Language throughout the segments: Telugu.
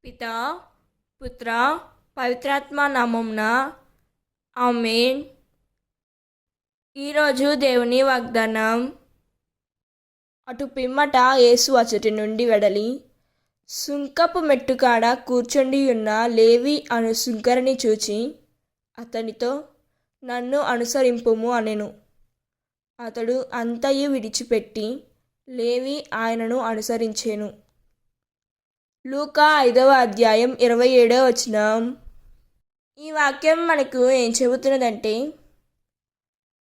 పితా, పుత్ర, పవిత్రాత్మ నామమున ఆమేన్. ఈరోజు దేవుని వాగ్దానం. అటు పిమ్మట యేసు అచ్చటి నుండి వెడలి సుంకపు మెట్టుకాడ కూర్చుండియున్న లేవి అను సుంకరిని చూచి అతనితో, నన్ను అనుసరింపుము అనెను. అతడు అంతయు విడిచిపెట్టి లేవి ఆయనను అనుసరించెను. లూకా 5వ అధ్యాయం 27వ వచనం. ఈ వాక్యం మనకు ఏం చెబుతున్నదంటే,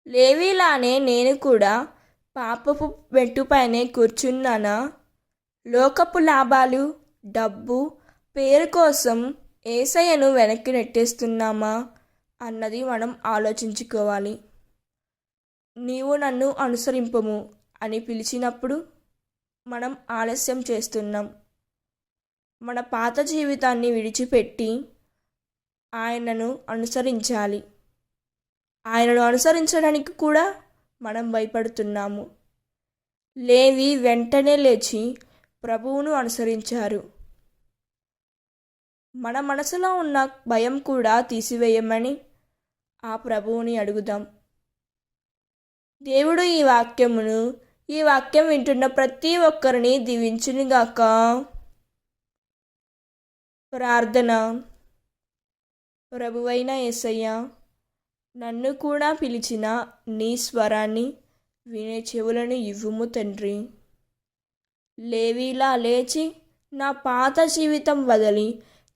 లేవీలానే నేను కూడా పాపపు మెట్టుపైనే కూర్చున్నానా? లోకపు లాభాలు, డబ్బు, పేరు కోసం యేసయ్యను వెనక్కి నెట్టేస్తున్నామా అన్నది మనం ఆలోచించుకోవాలి. నీవు నన్ను అనుసరింపము అని పిలిచినప్పుడు మనం ఆలస్యం చేస్తున్నాం. మన పాత జీవితాన్ని విడిచిపెట్టి ఆయనను అనుసరించాలి. ఆయనను అనుసరించడానికి కూడా మనం భయపడుతున్నాము. లేవి వెంటనే లేచి ప్రభువును అనుసరించారు. మన మనసులో ఉన్న భయం కూడా తీసివేయమని ఆ ప్రభువుని అడుగుదాం. దేవుడు ఈ వాక్యం వింటున్న ప్రతి ఒక్కరిని దీవించునుగాక. ప్రార్థన. ప్రభువైన యేసయ్య, నన్ను కూడా పిలిచిన నీ స్వరాన్ని వినే చెవులను ఇవ్వుము తండ్రి. లేవీలా లేచి నా పాత జీవితం వదిలి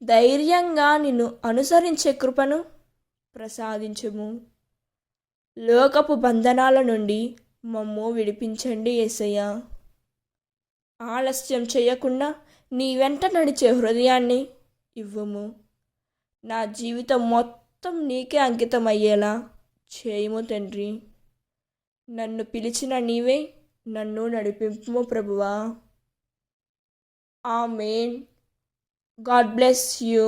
ధైర్యంగా నిన్ను అనుసరించే కృపను ప్రసాదించుము. లోకపు బంధనాల నుండి మమ్ము విడిపించండి యేసయ్య. ఆలస్యం చేయకుండా నీ వెంట నడిచే హృదయాన్ని ఇవ్వుము. నా జీవితం మొత్తం నీకే అంకితమయ్యేలా చేయుము తండ్రి. నన్ను పిలిచిన నీవే నన్ను నడిపింపుము ప్రభువా. ఆమేన్. God bless you.